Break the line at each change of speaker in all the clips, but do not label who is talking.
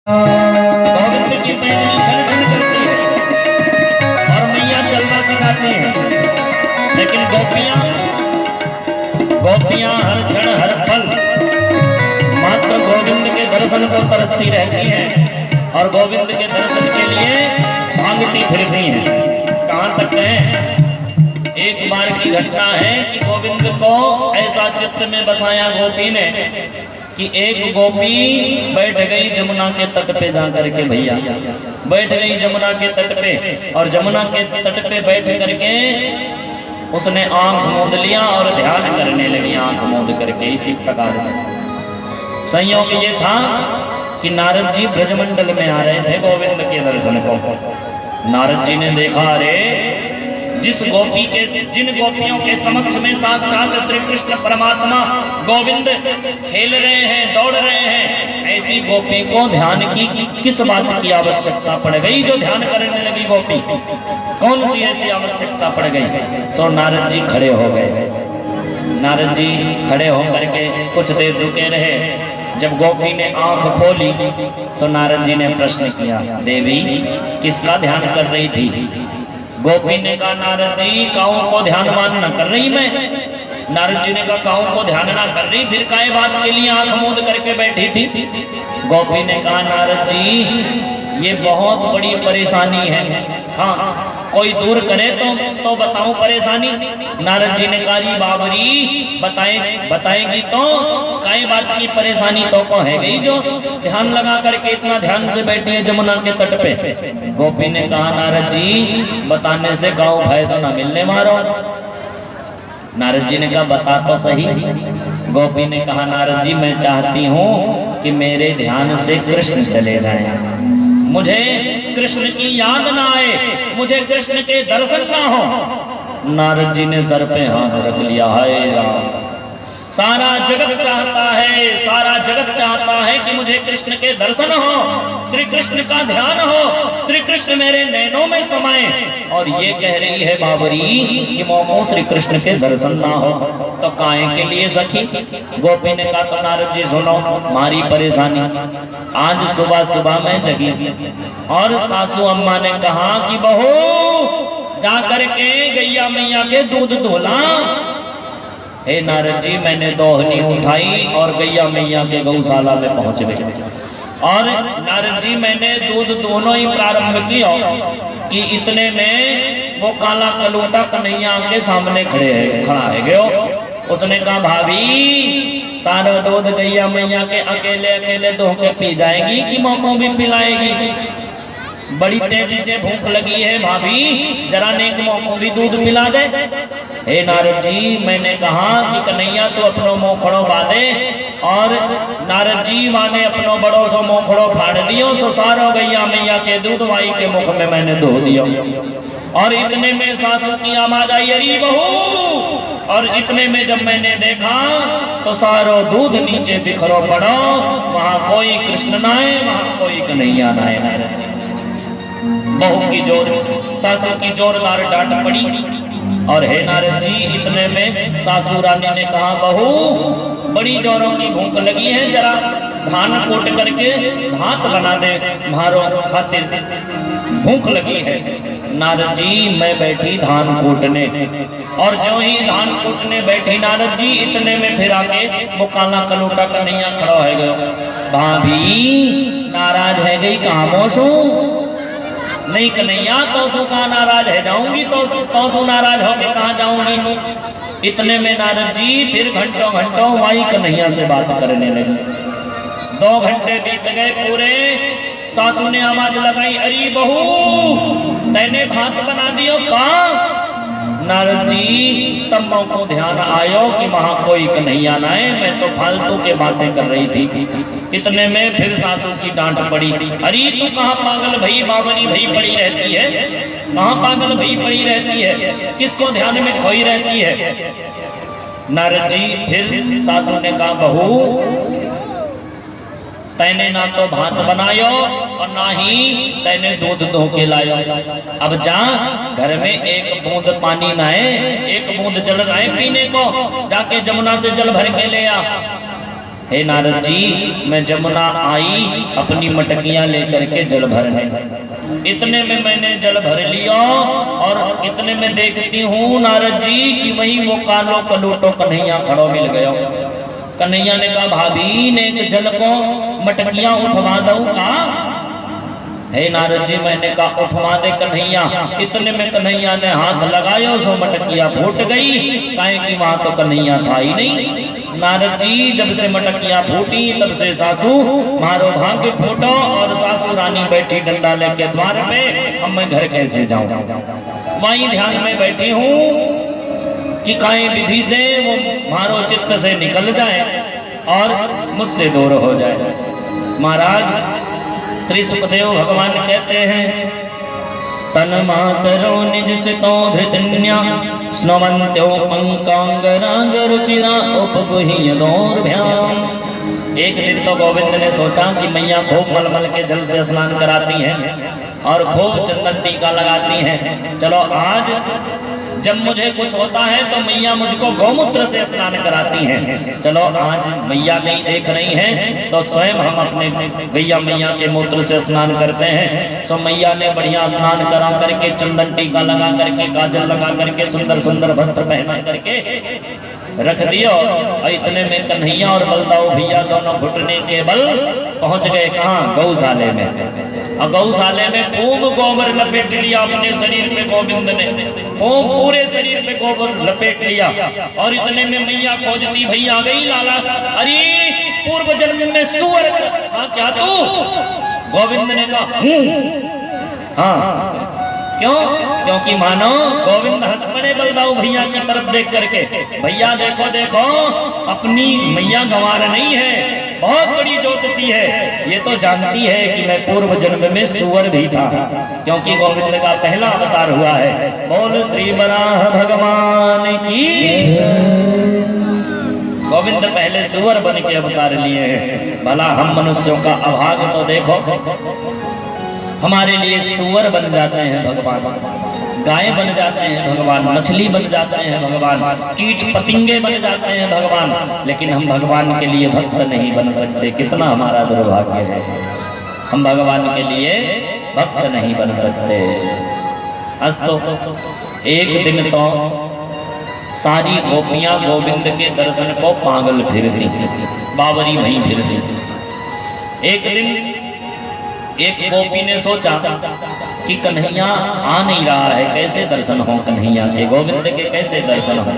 गोविंद की पैदली छन छन करती है और मैया चलना सिखाती है, लेकिन गोपियां हर क्षण हर पल मात्र गोविंद के दर्शन को तरसती रहती हैं और गोविंद के दर्शन के लिए भागती फिरती हैं। कहाँ तक है, एक बार की घटना है कि गोविंद को ऐसा चित्त में बसाया गोपी ने कि एक गोपी बैठ गई जमुना के तट पे जाकर के, भैया बैठ गई जमुना के तट पे, और जमुना के तट पे बैठ करके उसने आंख मूंद लिया और ध्यान करने लगी आंख मूंद करके। इसी प्रकार से संयोग ये था कि नारद जी ब्रजमंडल में आ रहे थे गोविंद के दर्शन को। नारद जी ने देखा, अरे जिन गोपियों के समक्ष में साक्षात श्री कृष्ण परमात्मा गोविंद खेल रहे हैं, दौड़ रहे हैं, ऐसी गोपी को ध्यान की किस बात की आवश्यकता पड़ गई जो ध्यान करने लगी गोपी? कौन सी ऐसी आवश्यकता पड़ गई? सो नारद जी खड़े हो गए। नारद जी खड़े होकर के कुछ देर रुके रहे। जब गोपी ने आंख खोली तो नारद जी ने प्रश्न किया, देवी किसका ध्यान कर रही थी? गोपी ने कहा, नारद जी काऊ को ध्यानवान न कर रही मैं। नारद जी ने कहा, काऊ को ध्यान ना कर रही, फिर काय बात के लिए आंख मूंद करके बैठी थी? गोपी ने कहा, नारद जी ये बहुत बड़ी परेशानी है, हाँ कोई दूर करे तो बताऊं परेशानी। नारद जी ने कहा, बाबरी बताएगी तो काय बात की परेशानी तो को है गई जो ध्यान लगा करके इतना ध्यान से बैठी है जमुना के तट पे? गोपी ने कहा, नारद जी बताने से गाँव भय तो ना मिलने मारो। नारद जी ने कहा, बता तो सही। गोपी ने कहा, नारद जी मैं चाहती हूँ कि मेरे ध्यान से कृष्ण चले जाएं, मुझे कृष्ण की याद ना आए, मुझे कृष्ण के दर्शन ना हो। नारद जी ने सर पे हाथ रख लिया, हाय राम, सारा जगत चाहता है कि मुझे कृष्ण के दर्शन हो, श्री कृष्ण का ध्यान हो, श्री कृष्ण मेरे नैनों में समाये, और ये कह रही है बाबरी कि मोमो श्री कृष्ण के दर्शन ना हो तो काहे के लिए सखी? गोपी ने कहा, तो नारद जी सुनो मारी परेशानी। आज सुबह सुबह मैं जगी और सासू अम्मा ने कहा कि बहू जा करके गैया मैया के दूध धोला। हे नारद जी मैंने दोहनी उठाई और गैया मैया के गौशाला में पहुंच गई, और नारद जी मैंने दूध दोनों ही प्रारंभ किया कि इतने में वो काला कलूटा कन्हैया के सामने खड़ा है गयो। उसने कहा, भाभी सारा दूध गैया मैया के अकेले अकेले दो के पी जाएगी कि मोको भी पिलाएगी? बड़ी तेजी से भूख लगी है भाभी, जरा नेक मोको भी दूध पिला दे। हे नारद जी मैंने कहा कि कन्हैया तू अपनो मोखड़ो बांधे, और नारद जी माने अपनो बड़ो सो मोखड़ो फाड़ दियो, सो सारो गैया मैया के दूध माई के मुख में मैंने धो दियो। और इतने में सासू की आवाज आई, अरे बहू, और इतने में जब मैंने देखा तो सारो दूध नीचे बिखरो पड़ो, वहां कोई कृष्ण ना है, वहां कोई कन्हैया ना है। बहू की सासू की जोरदार डांट पड़ी, और हे नारद जी इतने में सासू रानी ने कहा, बहू बड़ी जोरों की भूख लगी है, जरा धान कूट करके भात बना दे, मारो खाते भूख लगी है। नारद जी मैं बैठी धान कूटने, और जो ही धान कूटने बैठी नारद जी इतने में फिर आके वो काला कलूटा कन्हैया खड़ा है गयो। भाभी नाराज है गई कामोशू? नहीं कन्हैया तो सो कहाँ नाराज है जाऊंगी, तो सो नाराज होके कहाँ जाऊंगी? इतने में नारद जी फिर घंटों माई कन्हैया से बात करने लगी। 2 घंटे बीत गए पूरे। सासू ने आवाज लगाई, अरे बहू तैने भात बना दियो का? नारद जी तब को ध्यान आयो कि वहां कोई कन्हैया ना है, मैं तो फालतू के बातें कर रही थी। इतने में फिर सासू की डांट पड़ी, अरे तू कहाँ पागल भई बावरी भई पड़ी रहती है, कहाँ पागल भई पड़ी रहती है, किसको ध्यान में खोई रहती है? नारद जी फिर सासू ने कहा, बहू तैने ना तो भात बनायो और ना ही तैने दूध दो के लायो। अब जा घर में एक बूंद पानी ना है, एक बूंद जल ना है पीने को, जाके जमुना से जल भर के ले आ। हे नारद जी, मैं जमुना आई अपनी मटकियां लेकर के जल भरने, इतने में मैंने जल भर लिया और इतने में देखती हूँ नारद जी कि वही वो कालो कलूटो कन्हैया खड़ो मिल गयो। कन्हैया ने कहा भाभी ने जल को मटकियां उठवा दऊं का? हे नारद जी, मैंने कहा उठवा दे कन्हैया। इतने में कन्हैया ने हाथ लगाया, सो मटकिया फूट गई, काहे कि वहां तो कन्हैया था ही नहीं। नारद जी, जब से मटकिया फूटी तब से सासू मारो भाग्य फूटो, और सासू रानी बैठी डंडा लेके द्वार पे, अब मैं घर कैसे जाऊं? वहीं ध्यान में बैठी हूँ कि काहे विधि से वो मारो चित्त से निकल जाए और मुझसे दूर हो जाए। महाराज श्री सुखदेव भगवान कहते हैं, तन मातरो निज सितो धृतन्या स्नवन्त्यो पंकांगरांग रुचिरा उपगुह्य दौर्भ्याम। एक दिन तो गोविंद ने सोचा कि मैया खूब मलमल के जल से स्नान कराती हैं और खूब चंदन टीका लगाती हैं, चलो आज जब मुझे कुछ होता है तो मैया मुझको गौमूत्र से स्नान कराती हैं, चलो आज मैया नहीं देख रही हैं तो स्वयं हम अपने गैया मैया के मूत्र से स्नान करते हैं। सो मैया ने बढ़िया स्नान करा करके, चंदन टीका लगा करके, काजल लगा करके, सुंदर सुंदर वस्त्र पहना करके रख दियो। और इतने में कन्हैया और बलदाऊ भैया दोनों घुटने के बल पहुंच गए कहाँ? गौशाले में। और गौशाले में खूब गोबर लपेट लिया अपने शरीर पे गोविंद ने, खूब पूरे शरीर पे गोबर लपेट लिया। और इतने में मैया खोजती भैया आ गई, लाला अरे पूर्व जन्म में सुअर। हाँ क्या तू? गोविंद ने कहा हूँ। हाँ क्यों? क्योंकि मानो गोविंद हंस पड़े बलदाऊ भैया की तरफ देख करके, भैया देखो देखो अपनी मैया गंवार नहीं है, बहुत बड़ी ज्योतिषी है, ये तो जानती है कि मैं पूर्व जन्म में सुअर भी था, क्योंकि गोविंद का पहला अवतार हुआ है। बोल श्री वराह भगवान की। गोविंद पहले सुअर बन के अवतार लिए हैं। भला हम मनुष्यों का अभाग तो देखो, हमारे लिए सुअर बन जाते हैं भगवान, गाय बन जाते हैं भगवान, मछली बन जाते हैं भगवान, कीट पतिंगे बन जाते हैं भगवान, लेकिन हम भगवान के लिए भक्त नहीं बन सकते। कितना हमारा दुर्भाग्य है, हम भगवान के लिए भक्त नहीं बन सकते। आज तो एक दिन तो सारी गोपियां गोविंद के दर्शन को पागल फिरती, बावरी वहीं फिरती। एक दिन एक गोपी ने सोचा कि कन्हैया आ नहीं रहा है, कैसे दर्शन हो कन्हैया के, गोविंद के कैसे दर्शन हो।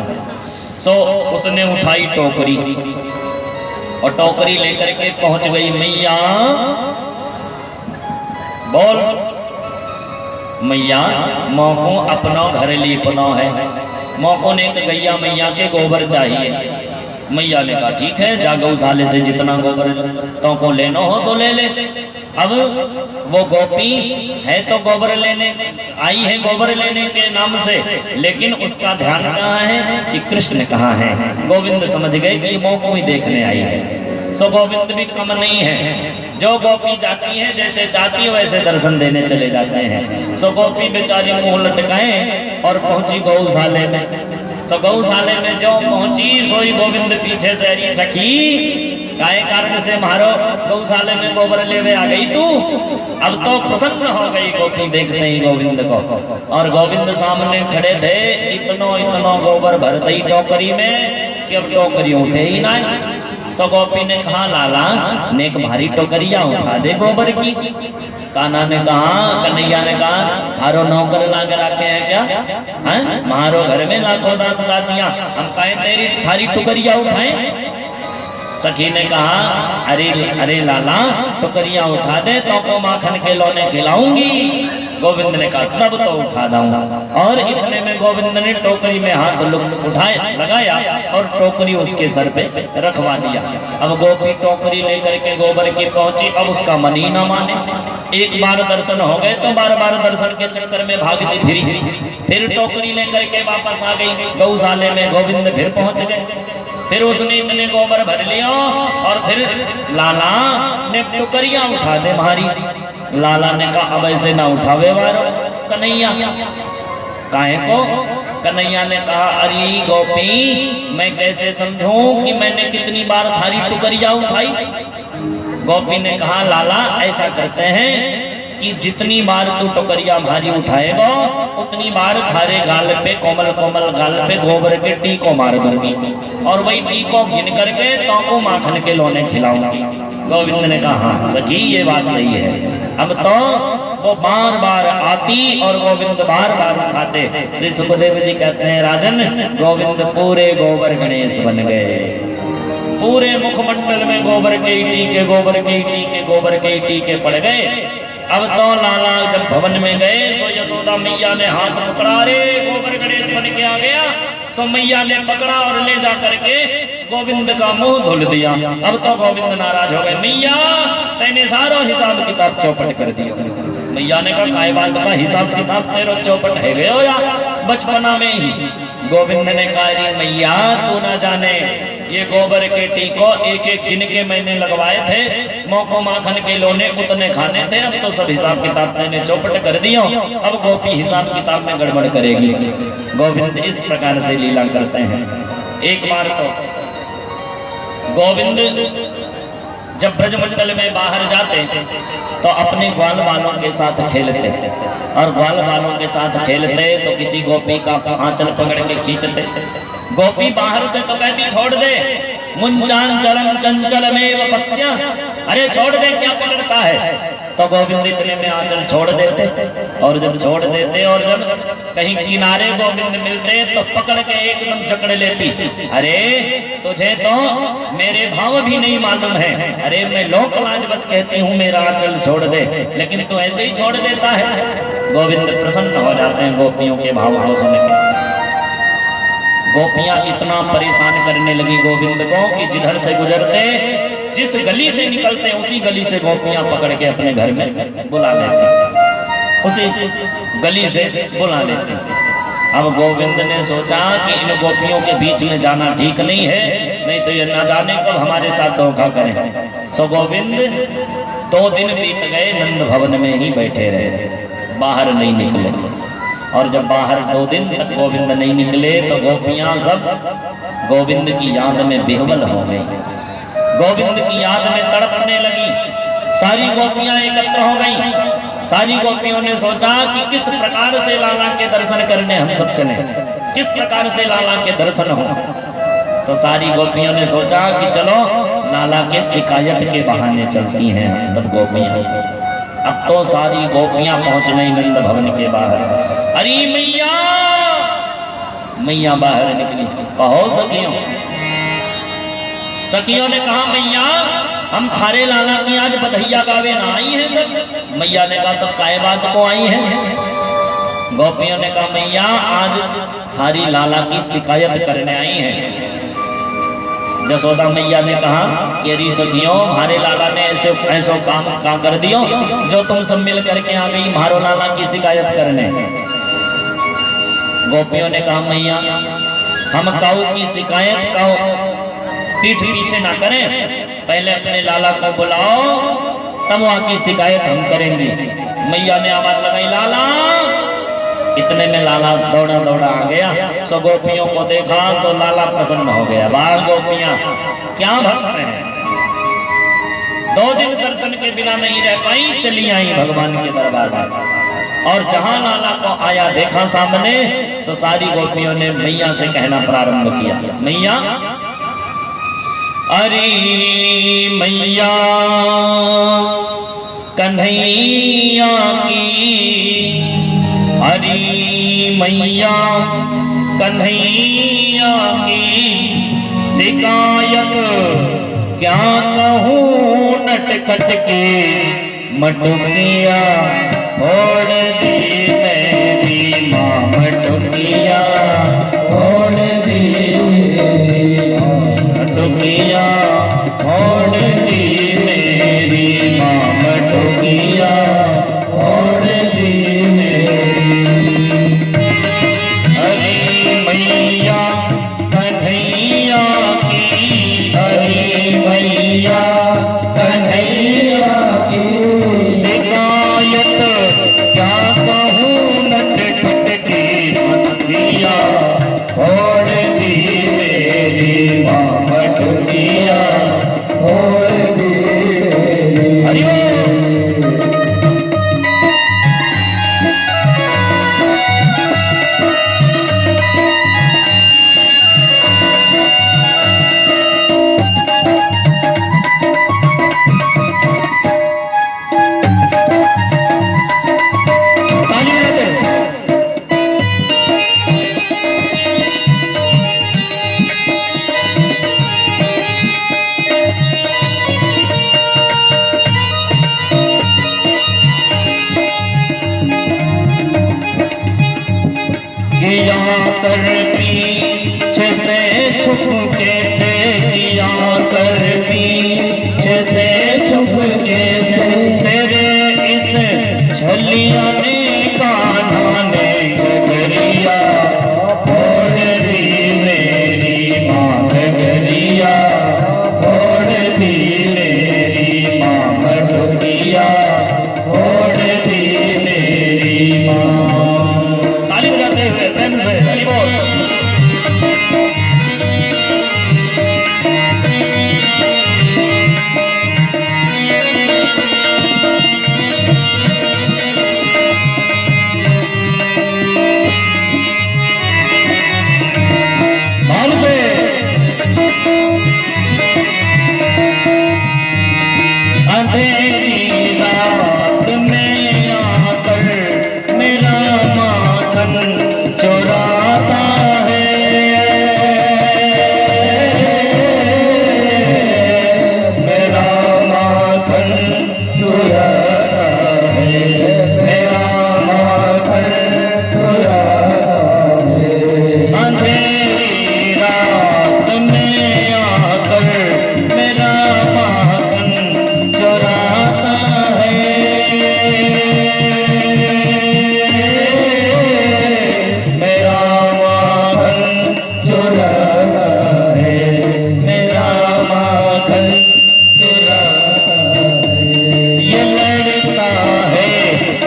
सो उसने उठाई टोकरी और टोकरी लेकर के पहुंच गई मैया। बोल मैया, मोको अपना घर लीपना है, मोको ने गैया मैया के गोबर चाहिए। मैया ने कहा ठीक है, जा गौशाले से जितना गोबर तो को लेना हो तो ले ले। अब वो गोपी है तो गोबर लेने आई है, गोबर लेने के नाम से, लेकिन उसका ध्यान कहाँ है कि कृष्ण कहाँ है। गोविंद समझ गए कि मोको ही देखने आई है। सो गोविंद भी कम नहीं है, जो गोपी जाती है जैसे चाहती है वैसे दर्शन देने चले जाते हैं। सो गोपी बेचारी मुंह लटकाए और पहुंची गौशाले में। सो गौशाले में जो पहुंची सोई गोविंद पीछे से, अरे सखी काय कारण से मारो गौशाले में गोबर लेवे आ गई तू? अब तो प्रसन्न हो गई गोपी देखते ही गोविंद को, और गोविंद सामने खड़े थे। इतनो इतनो गोबर भर दी टोकरी में कि अब टोकरी उठे ही ना। सो गोपी ने कहा लाला ने एक भारी टोकरिया उठा दे गोबर की। कान्हा ने कहा, कन्हैया ने कहा थारो नौकर लाग रखे हैं क्या? हैं मारो घर में लाखों दास दासियां, हम कहे तेरी थारी टोकरिया उठाएं? सखी ने कहा अरे अरे लाला टोकरिया उठा दे तो को माखन के लोने खिलाऊंगी। गोविंद ने कहा तब तो उठा दूंगा। और इतने में गोविंद ने टोकरी में हाथ उठाया लगाया और टोकरी उसके सर पे रखवा दिया। अब गोपी टोकरी लेकर के गोबर की पहुंची। अब उसका मन ही ना माने, एक बार दर्शन हो गए तो बार बार दर्शन के चक्कर में भागती फिरी। फिर टोकरी लेकर के वापस आ गई गौशाले में। गोविंद फिर पहुंच गए। फिर उसने इतने गोबर भर लिया और फिर लाला ने टोकरियां उठा दे भारी। लाला ने कहा अब ऐसे ना उठावे वारो कन्हैया, काहे को कन्हैया ने कहा, अरे गोपी, मैं कैसे समझूं कि मैंने कितनी बार थारी टुकरिया उठाई। गोपी ने कहा, लाला ऐसा करते हैं कि जितनी बार तू टोकरिया भारी उठाएगा उतनी बार थारे गाल पे, कोमल कोमल गाल पे गोबर के टीको मार दूंगी और वही टीको गिन करके तो को माखन के लोने खिलाऊंगी। गोविंद ने कहा, हाँ सखी ये बात सही है। अब तो वो बार बार आती और गोविंद बार बार उठाते। श्री सुखदेव जी कहते हैं, राजन गोविंद पूरे गोबर गणेश बन गए। पूरे मुखमंडल में गोबर के टीके, गोबर के टीके, गोबर के टीके पड़ गए। अब तो लाला जब भवन में गए तो यशोदा मैया ने हाथ पकड़ा, रे गोबर गणेश बन के आ गया। सो मैया ने पकड़ा और ले जा करके गोविंद का मुंह धुल दिया। अब तो गोविंद नाराज हो गए, मैया तेने सारा हिसाब किताब चौपट कर दिया। मैया ने कहा, काय बात का हिसाब किताब तेरो चौपट है गए हो या बचपना में ही। गोविंद ने कहा, मैया तू ना जाने ये गोबर के टीको एक एक गिन के मैंने लगवाए थे, मोको माखन के लोने उतने खाने थे। अब तो सब हिसाब किताब मैंने चौपट कर दिया। अब गोपी हिसाब किताब में गड़बड़ करेगी। गोविंद इस प्रकार से लीला करते हैं। एक बार तो गोविंद जब ब्रजमंडल में बाहर जाते तो अपने ग्वाल वालों के साथ खेलते और ग्वाल वालों के साथ खेलते तो किसी गोपी का आंचल पकड़ के खींचते। गोपी बाहर से तो कहती, छोड़ दे, मुंचांचलम चंचलमेव पश्य, अरे छोड़ दे, क्या पकड़ता है। तो गोविंद इतने में आंचल छोड़ देते और जब छोड़ देते और जब कहीं किनारे गोविंद मिलते तो पकड़ के एकदम जकड़ लेती। अरे तुझे तो मेरे भाव भी नहीं मालूम है, अरे मैं लोक लाज बस कहती हूँ मेरा आंचल छोड़ दे, लेकिन तू ऐसे ही छोड़ देता है। गोविंद प्रसन्न हो जाते हैं गोपियों के भाव को सुन के। गोपियां इतना परेशान करने लगी गोविंद को कि जिधर से गुजरते, जिस गली से निकलते उसी गली से गोपियां पकड़ के अपने घर में बुला लेती, उसी गली से बुला लेती। अब गोविंद ने सोचा कि इन गोपियों के बीच में जाना ठीक नहीं है, नहीं तो ये न जाने कब हमारे साथ धोखा करें। सो गोविंद 2 दिन बीत गए, नंद भवन में ही बैठे रहे, बाहर नहीं निकले। और जब बाहर 2 दिन तक गोविंद नहीं निकले तो गोपियां सब गोविंद की याद में बेहवल हो गई, गोविंद की याद में तड़पने लगी। सारी गोपियां एकत्र हो गईं। सारी गोपियों ने सोचा कि किस प्रकार से लाला के दर्शन करने हम सब चले, किस प्रकार से लाला के दर्शन हो। तो सारी गोपियों ने सोचा कि चलो लाला के शिकायत के बहाने चलती हैं सब गोपियां। अब तो सारी गोपियां पहुंच गई नंद भवन के बाहर। अरे मैया, मैया बाहर निकली, कहो सखियों। सखियों ने कहा, मैया हम थारे लाला की आज बधैया गावे ना आई हैं सब। मैया ने कहा, तो काय बात को आई हैं। गोपियों ने कहा, मैया आज थारी लाला की शिकायत करने आई हैं। जसोदा मैया ने कहा कि अरे सखियों, हमारे लाला ने ऐसो काम का कर दियो जो तुम सब मिल करके आ गई मारो लाला की शिकायत करने। गोपियों ने कहा, मैया हम काऊ की शिकायत काऊ पीठ पीछे ना करें, पहले अपने लाला को बुलाओ तब वहां की शिकायत हम करेंगे। मैया ने आवाज लगाई, लाला। इतने में लाला दौड़ा दौड़ा आ गया। सो गोपियों को देखा सो लाला प्रसन्न हो गया। वाह गोपियां क्या भक्त हैं। 2 दिन दर्शन के बिना नहीं रह पाई, चली आई भगवान के दरबार में। और जहां लाला को आया देखा सामने, तो सारी गोपियों ने मैया से कहना प्रारंभ किया, मैया, अरे मैया कन्हैया की, अरे मैया कन्हैया की शिकायत क्या कहूँ नटखट के मटुकिया छोड़ दी मेरी माँ, मटुकिया छोड़ दी, मटुकिया छोड़ दी मेरी माँ, मटुकिया छोड़ दी मेरी। अरे मैया कन्हैया की, अरे मैया कन्हैया की शिकायत क्या कहूँ किया कर पीछे से छुप के से किया कर पीछे से छुप के से तेरे इस छलिया ने कान्हा ने गगरिया फोड़ दी मेरी माँ गगरिया फोड़ दी मेरी माँ मटुकिया फोड़ दी मेरी माँ। ताली बजाते हुए प्रेम से हरि बोल। अंधेरी रात में आकर मेरा माखन चुराता है, मेरा माखन चुराता है, मेरा माखन चुराता है। अंधेरी रात में आकर मेरा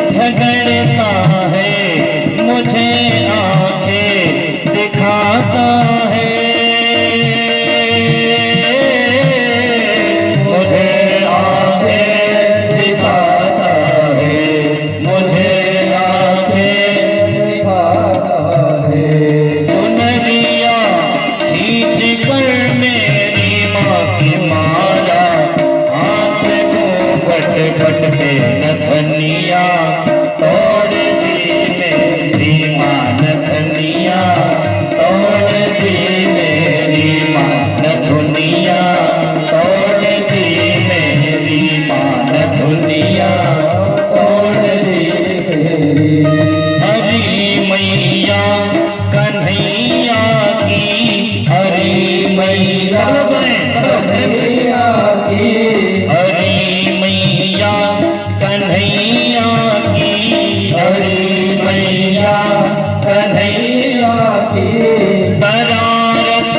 झगड़ता है मुझे आंखें दिखाता है, मुझे आंखें दिखाता है, मुझे आंखें दिखाता है। चुनरिया खींच कर मेरी माँ की माला हाथ को बट बट पे नथनिया तोड़ दी मेरी माँ नथनिया तोड़ दी मेरी माँ नथुनिया तोड़ दी मेरी माँ नथुनिया तोड़ दी मेरी। हरी मैया कन्हैया की हरी मैया की हरी मैया कन्हैया की हरी मैया कन्हैया की। शरारत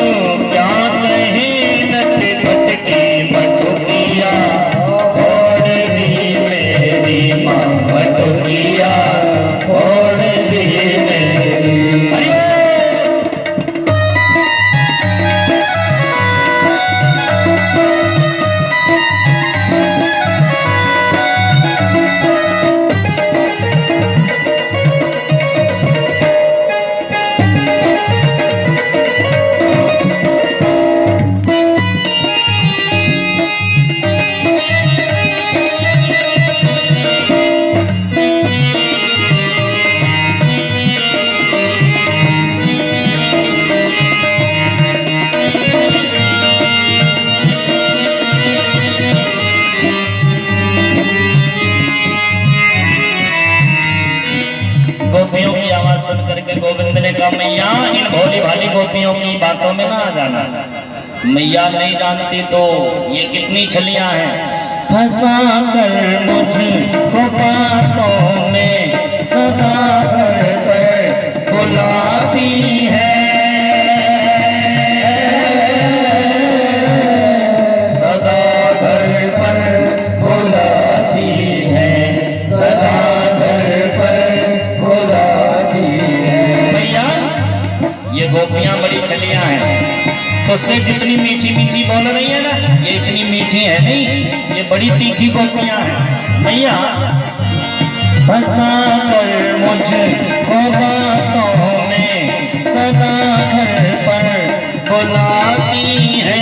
क्या कहे नट खट की मटुकिया फोड़ दी मेरी माँ मटुकिया फोड़ दी मेरी। गोपियों की आवाज सुन करके गोविंद ने कहा मैया इन भोली भाली गोपियों की बातों में ना आ जाना, मैया नहीं जानती तो ये कितनी छलियां हैं। फंसा कर मुझको बातों में सदा घर पर बुलाती है, सदा घर पर बुलाती है, सदा ये गोपियां बड़ी छलियां हैं। तुझसे जितनी मीठी मीठी बोल रही है ना ये इतनी मीठी है नहीं, ये बड़ी तीखी गोपियां हैं। मैया फंसा कर मुझको बातों में सदा घर पर बुलाती है,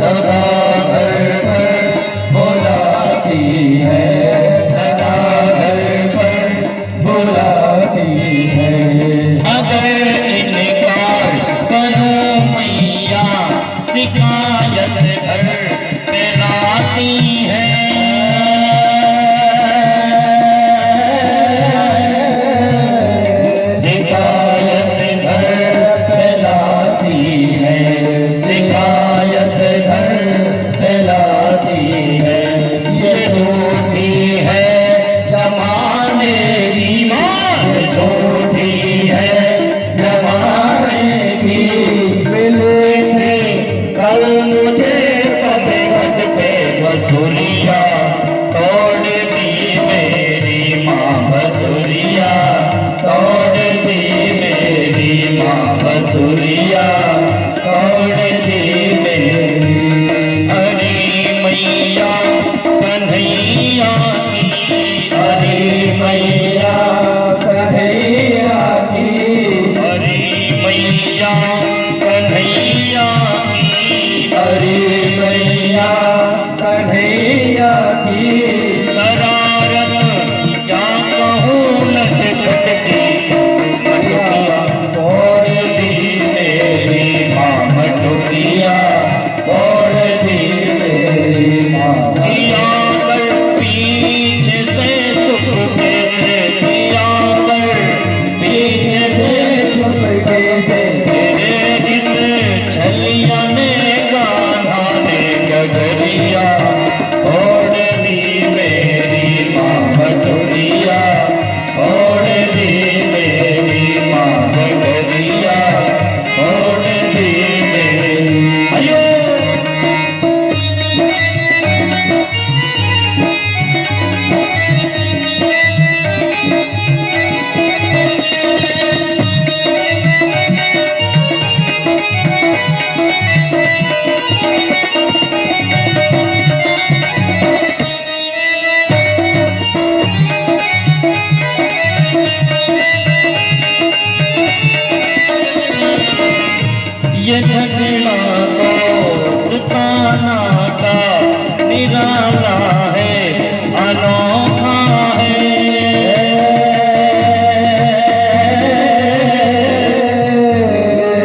सदा घर पर बुलाती है, अगर इनकार करूं मैया शिकायत घर पे लाती है, निराला है, अनोखा है।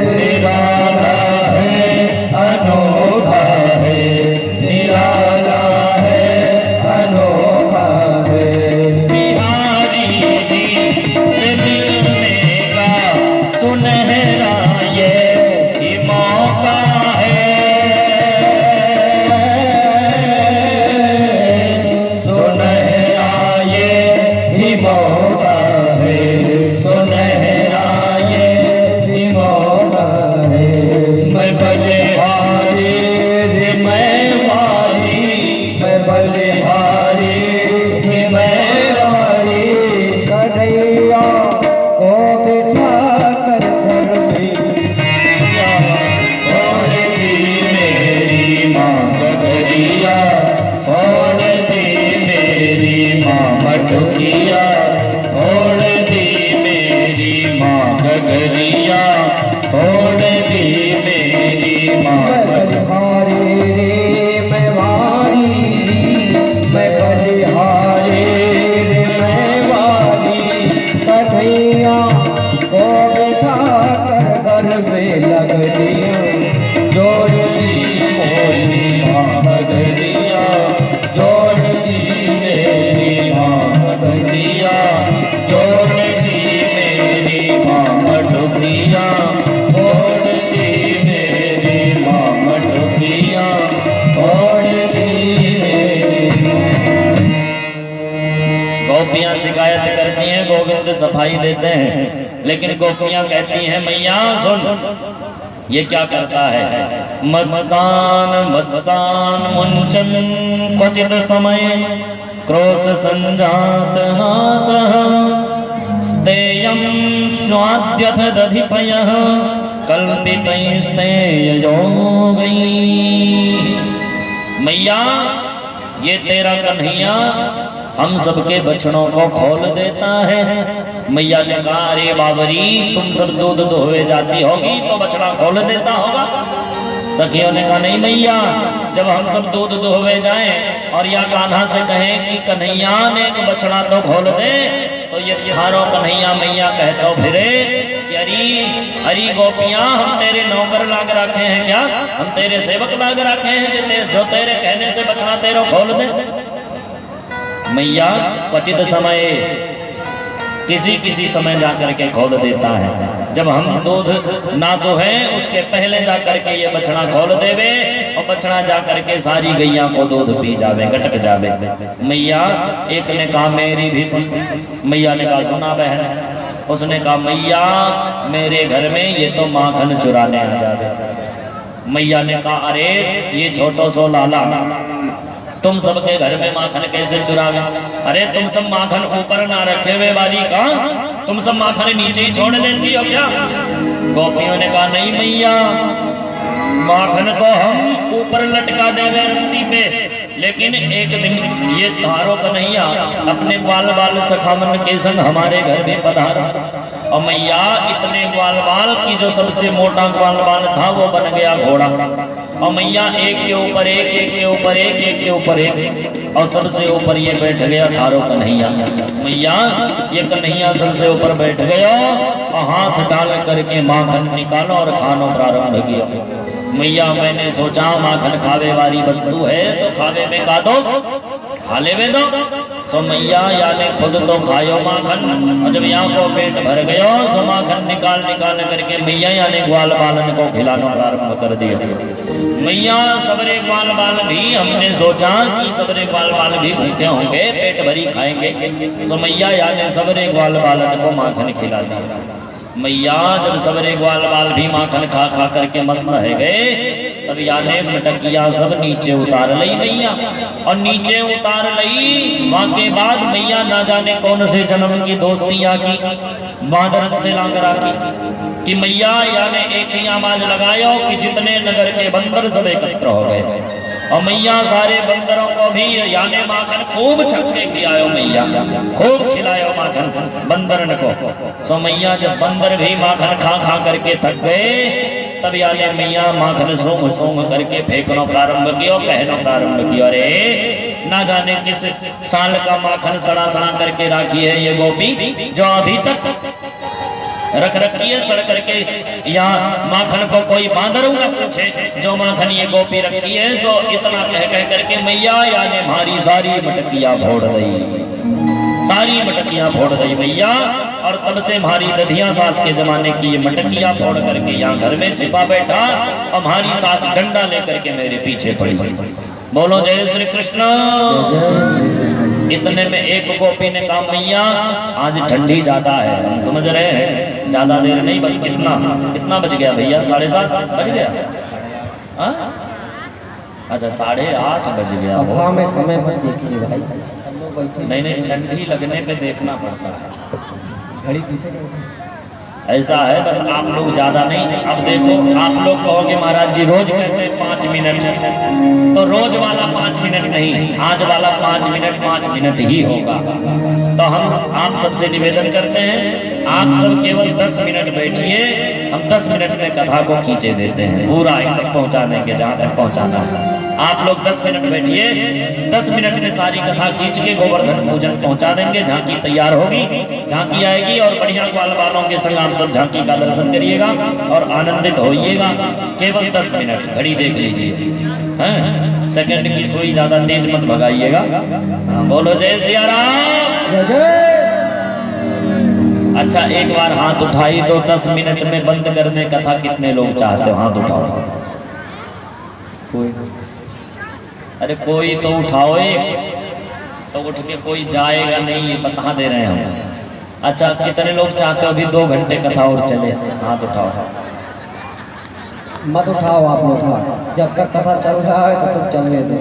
निराला है, अनोखा है, निराला है, अनोखा है। बिहारी जी से मिलने का सुनहरा ये ही मौका है। सुनहरा ये ही मौका है, सुनहरा ये ही मौका है। मैं बलिहारी रे मैं वारी, मैं बलिहारी रे मैं वारी। कन्हैया को बिठा कर घर में छोड़ दी मेरी माँ गगरिया, छोड़ दी मेरी माँ मटुकिया, छोड़ दी मेरी माँ गगरिया, छोड़ दी मेरी माँ बलिहारी रे मैं वारी, मैं बलिहारी रे मैं वारी। कन्हैया को बिठा कर घर में लग दिया, जोड़ दी मोरी माँ गगरिया, जोड़ दी मेरी माँ गगरिया, जोड़ दी मेरी माँ मटुकिया, जोड़ दी मेरी माँ मटुकिया, जोड़ दी मेरी माँ। गोपियां शिकायत करती हैं, गोविंद सफाई देते हैं, लेकिन गोपियां कहती हैं मैया सुन ये क्या करता है। मत्सान मत्सान मुंचन क्वचित समय क्रोश संजात हासः स्तेयं स्वाद्यथ दधिपयः कल्पितैस्तेययोगैः। मैया ये तेरा कन्हैया हम सबके बछड़ों को खोल देता है। मैया ने कहा अरे बाबरी तुम सब दूध दोहवे जाती होगी तो बछड़ा खोल देता होगा। सखियों ने कहा नहीं मैया, जब हम सब दूध दोहवे जाएं और या कान्हा से कहें कि कन्हैया ने एक बछड़ा तो खोल दे, तो ये थारो कन्हैया मैया कहते हो फिरे कि अरे गोपियां हम तेरे नौकर लाग रखे हैं क्या, हम तेरे सेवक लाग रखे हैं जो तेरे कहने से बछड़ा तेरे खोल दे। मैया क्वचित समय किसी समय जाकर के खोल देता है, जब हम दूध ना दुहे उसके पहले जाकर के ये बछड़ा खोल देवे और बछड़ा जाकर के सारी गैया को दूध पी जावे, गटक जावे। मैया एक ने कहा मेरी भी सुन। मैया ने कहा सुना बहन। उसने कहा मैया मेरे घर में ये तो माखन चुराने आ जावे। मैया ने कहा अरे ये छोटो सो लाला तुम सबके घर में माखन कैसे चुरावे। अरे तुम सब माखन ऊपर ना रखे हुए बारी का, तुम सब माखन नीचे ही छोड़ देती हो क्या। गोपियों ने कहा नहीं मैया, माखन को हम ऊपर लटका देवे रस्सी पे, लेकिन एक दिन ये तारो कन्हैया अपने ग्वाल बाल सखामन के संग हमारे घर में पधारा और मैया इतने ग्वाल बाल की जो सबसे मोटा ग्वाल बाल था वो बन गया घोड़ा और मैया एक के ऊपर एक, एक के ऊपर एक, एक के ऊपर एक और सबसे ऊपर ये बैठ गया थारो कन्हैया। मैया ये कन्हैया सबसे ऊपर बैठ गया और हाथ डाल करके माखन निकालो और खानो प्रारंभ किया। मैया मैंने सोचा माखन खावे वाली वस्तु है तो खावे में का दोष, खा लेवे दो। सो मैया याने खुद तो खायो माखन और जब यहाँ को पेट भर गयो सो माखन निकाल करके मैया याने ग्वाल बालन को खिलाना प्रारंभ कर दिया। मैया सबरे ग्वाल बाल भी हमने सोचा कि सबरे ग्वाल बाल भी भूखे होंगे, पेट भरी खाएंगे। सो मैया याने सबरे ग्वाल बालन को माखन खिला दिया। मैया जब सबरे ग्वाल बाल भी माखन खा करके मस्त रह गए तब याने मटकिया सब नीचे उतार लई मैया और नीचे उतार लई। वहां के बाद मैया ना जाने कौन से जन्म की दोस्तियां की बादरन से लांगरा की मैया याने एक ही आवाज लगायो कि जितने नगर के बंदर सब एकत्र हो गए और मैया सारे बंदरों को भी याने माखन खूब छक्के खिलायो, मैया खूब खिलायो माखन बंदरन को। सो मैया जब बंदर भी माखन खा करके थक गए तब याने मैया माखन सोंग सोंग करके फेंकना प्रारंभ किया, कहना प्रारंभ किया, अरे ना जाने किस साल का माखन सड़ा सड़ा करके राखी है ये गोपी, जो अभी तक रख रखी है सड़ करके। यहाँ माखन को कोई बांदर ना पूछे, जो माखन ये गोपी रखी है, सो इतना कह करके मैया यानी हमारी सारी मटकियां फोड़ गई, सारी मटकियां फोड़ गई मैया। और तब से हमारी दधिया सास के जमाने की ये मटकियां फोड़ करके यहाँ घर में छिपा बैठा, और हमारी सास डंडा लेकर के मेरे पीछे पड़ी। बोलो जय श्री कृष्ण। इतने में एक गोपी ने कहा, मैया आज ठंडी ज्यादा है, हम समझ रहे हैं ज्यादा देर नहीं, बस कितना बज गया भैया? 7:30 बज गया? अच्छा 8:30 बज गया।
में समय पर देखिए भाई,
नहीं ठंडी लगने पे देखना पड़ता है,
घड़ी पीछे
ऐसा है। बस आप लोग ज्यादा नहीं, अब देखो आप लोग कहोगे महाराज जी रोज कहते हैं 5 मिनट, तो रोज वाला 5 मिनट नहीं, आज वाला 5 मिनट ही होगा। तो हम आप सबसे निवेदन करते हैं, आप सब केवल 10 मिनट बैठिए, हम 10 मिनट में कथा को खींचे देते हैं, पूरा एक तक पहुंचा देंगे जहां तक पहुंचाना है। आप लोग 10 मिनट बैठिए, 10 मिनट में सारी कथा खींच के गोवर्धन पूजन पहुंचा देंगे। झांकी तैयार होगी, झांकी आएगी, और बढ़िया ग्वाल वालों के संग आप सब झांकी का दर्शन करिएगा और आनंदित होइएगा। केवल 10 मिनट, घड़ी देख लीजिए, सेकंड की सुई ज्यादा तेज मत भगाइएगा। बोलो जय सिया राम। अच्छा एक बार हाथ उठाई तो 10 मिनट में बंद कर दे कथा, कितने लोग चाहते हो? हाथ उठाओ। अरे कोई तो उठाओ, एक तो उठ के कोई जाएगा नहीं, ये बता दे रहे हैं हम। अच्छा कितने लोग चाहते हो अभी 2 घंटे कथा और चले? हाथ उठाओ।
मत उठाओ आप लोग, जब तक कथा चल रहा है तब तक चलने दो।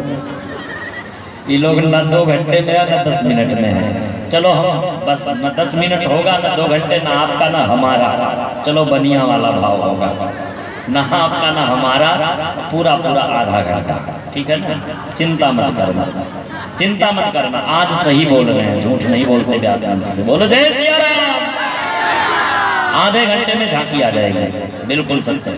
ये लोग न 2 घंटे में है न 10 मिनट में है। चलो हम बस न 10 मिनट होगा न 2 घंटे, ना आपका ना हमारा, चलो बनिया वाला भाव होगा, ना आपका ना हमारा, पूरा आधा घंटा, ठीक है ना? चिंता मत करना, चिंता मत करना, आज सही बोल रहे हैं, झूठ नहीं बोलते व्यास से। बोलो जय सिया राम। आधे घंटे में झांकी आ जाएगी, बिल्कुल सच है।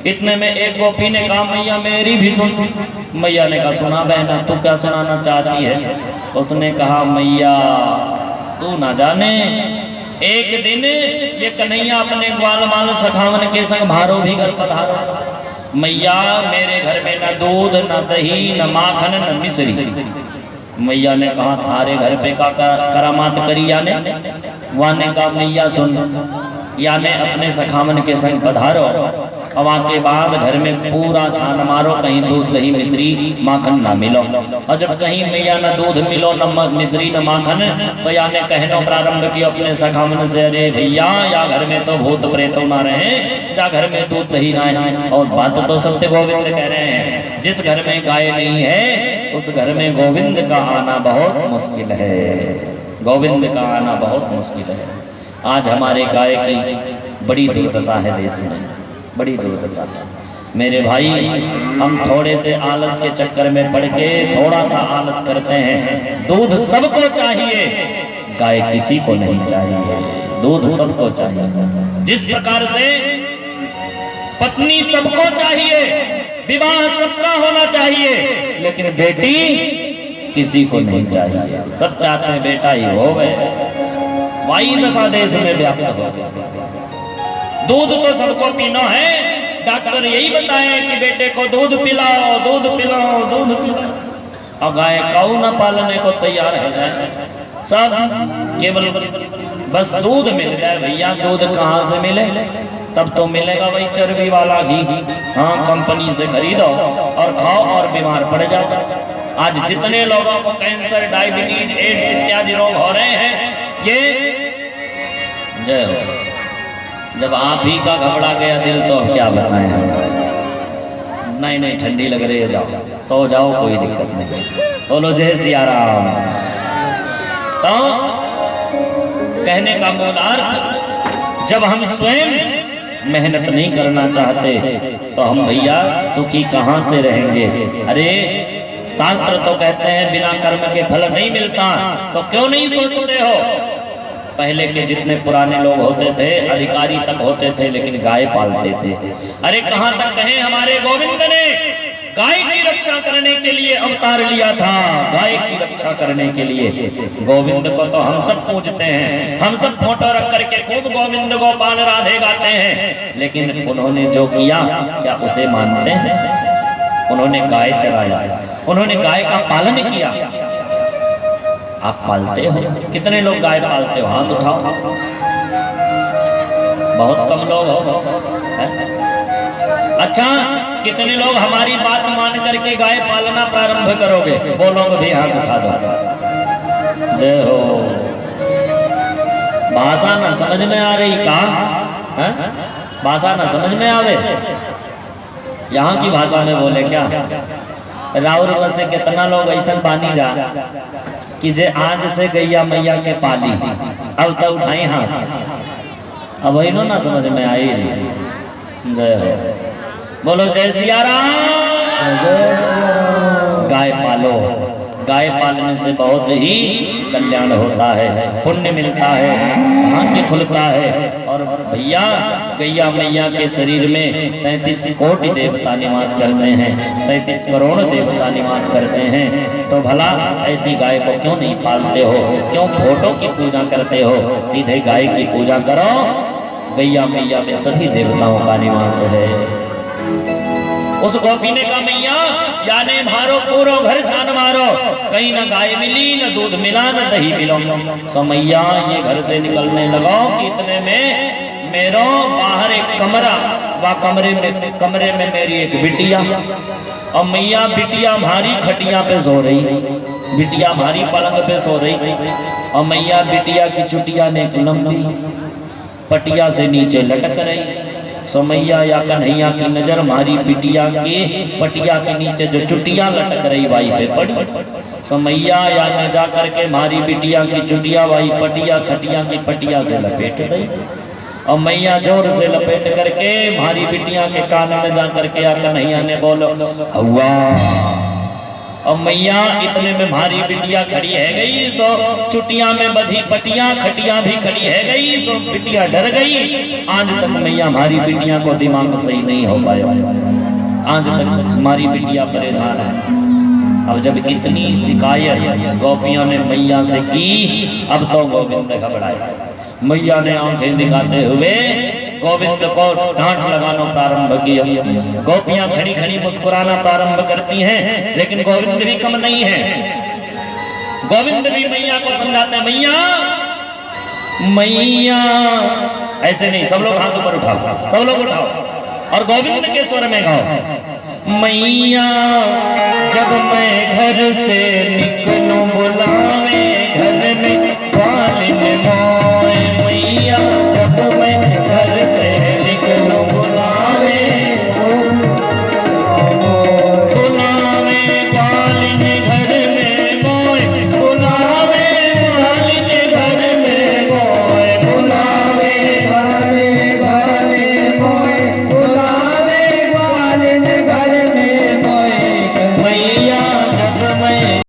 इतने में एक गोपी ने कहा, मैया मेरी भी सुन। मैया ने कहा, सुना बहना, तू क्या सुनाना चाहती है? उसने कहा, मैया तू ना जाने, एक दिन ये कन्हैया अपने ग्वाल बाल सखावन के संग भारो भी घर पधारो। मैया मेरे घर में न दूध न दही न माखन न मिश्री। मैया ने कहा, थारे घर पे का करामात करी याने? वाने का मैया सुन, याने अपने सखावन के संग पधारो, और के बाद घर में पूरा छान मारो, कहीं दूध दही मिश्री माखन ना मिलो। और जब कहीं मैया न दूध मिलो न मिश्री न माखन, तो याने कहना प्रारंभ किया अपने सखावन से, अरे भैया या घर में तो भूत प्रेतो ना रहे, जा घर में दूध दही ना है। और बात तो सत्य गोविंद कह रहे हैं, जिस घर में गाय नहीं है उस घर में गोविंद का आना बहुत मुश्किल है, गोविंद का आना बहुत मुश्किल है। आज हमारे गाय की बड़ी दुर्दशा है, देश में बड़ी दुर्दशा है मेरे भाई। हम थोड़े से आलस के चक्कर में पड़ के थोड़ा सा आलस करते हैं। दूध सबको चाहिए, गाय किसी को नहीं चाहिए, दूध सबको चाहिए। जिस प्रकार से पत्नी सबको चाहिए, विवाह सबका होना चाहिए, लेकिन बेटी किसी को नहीं चाहिए। सब चाहते हैं बेटा ही हो गए, वाई दशा देश में व्याप्त हो गया। दूध तो सबको पीना है, डॉक्टर यही बताए कि बेटे को दूध पिलाओ, दूध पिलाओ, दूध पिलाओ। और गाय काऊ न पालने को तैयार है जाए, सब केवल बस दूध मिल जाए। भैया दूध कहाँ से मिले? तब तो मिलेगा वही चर्बी वाला घी, हाँ कंपनी से खरीदो और खाओ और बीमार पड़ जाओ। आज जितने लोगों को कैंसर, डायबिटीज, एड्स इत्यादि रोग हो रहे हैं, ये जय हो। जब आप ही का घबरा गया दिल तो अब क्या बताएं हम। नहीं ठंडी लग रही है, जाओ सो जाओ, कोई दिक्कत नहीं। बोलो जय सिया राम। तो कहने का मूलार्थ, जब हम स्वयं मेहनत नहीं करना चाहते तो हम भैया सुखी कहाँ से रहेंगे? अरे शास्त्र तो कहते हैं बिना कर्म के फल नहीं मिलता, तो क्यों नहीं सोचते हो पहले के जितने पुराने लोग होते थे, अधिकारी तक होते थे, लेकिन गाय पालते थे। अरे कहां तक कहें, हमारे गोविंद ने गाय की रक्षा करने के लिए अवतार लिया था। गाय की रक्षा करने के लिए गोविंद को तो हम सब पूजते हैं, हम सब फोटो रख करके खूब गोविंद गोपाल राधे गाते हैं, लेकिन उन्होंने जो किया क्या उसे मानते हैं? उन्होंने गाय चराया, उन्होंने गाय का पालन किया। आप पालते हो? कितने लोग गाय पालते हो? हाथ उठाओ। बहुत कम लोग हो। अच्छा, कितने लोग हमारी बात मान करके गाय पालना प्रारंभ करोगे? बोलो भी हाथ उठा दो। जय हो। भाषा ना समझ में आ रही का? भाषा ना समझ में आवे? यहाँ की भाषा में बोले क्या? राउर से कितना लोग ऐसा पानी जा कि जे आज से गैया मैया के पाली, अब तो उठाई हाथ। अब वही ना समझ में आई। जय हो। बोलो जय सिया राम। गाय पालो। गाय पालने से बहुत ही कल्याण होता है, पुण्य मिलता है, भाग्य खुलता है। और भैया गैया मैया के शरीर में 33 कोटि देवता निवास करते हैं, 33 करोड़ देवता निवास करते हैं। तो भला ऐसी गाय को क्यों नहीं पालते हो? क्यों फोटो की पूजा करते हो? सीधे गाय की पूजा करो। गैया मैया में सभी देवताओं का निवास है। उस गोपी ने कहा, मैया याने मारो पूरो घर छान मारो, कहीं ना गाय मिली, न दूध मिला, न दही मिलो। सो मैया ये घर से निकलने लगो कि इतने में मेरो बाहर एक कमरा, व कमरे में मेरी एक बिटिया, और मैया बिटिया भारी खटिया पे सो रही, बिटिया भारी पलंग पे सो रही, और मैया बिटिया की चुटिया ने एक लंबी पटिया से नीचे लटक रही। सो मैया या कन्हैया की नजर मारी बिटिया के पटिया के नीचे जो चुटिया लटक रही वाई पे पड़ी। सो मैया या न जा करके मारी बिटिया की चुटिया वाई पटिया खटिया की पटिया से लपेट गई, और मैया जोर से लपेट करके मारी बिटिया के कान में जा करके या कन्हैया ने बोलो हवा। और मैया इतने में भारी बिटिया खड़ी है गई, सो चुटिया में बधी पटिया खटिया भी खड़ी है गई। सो बिटिया डर गई। आज तक मैया भारी बिटिया को दिमाग सही नहीं हो पाया, आज तक हमारी बिटिया परेशान है। अब जब इतनी शिकायत गोपियों ने मैया से की, अब तो गोविंद घबराए। मैया ने आंखें दिखाते हुए गोविंद को डांट लगाना प्रारंभ किया। गोपियां खड़ी खड़ी मुस्कुराना प्रारंभ करती हैं, लेकिन गोविंद भी कम नहीं है। गोविंद भी मैया को समझाते हैं, मैया मैया ऐसे नहीं, सब लोग हाथ ऊपर उठाओ, सब लोग उठाओ और गोविंद के स्वर में गाओ। मैया जब मैं घर से निकलूं बुला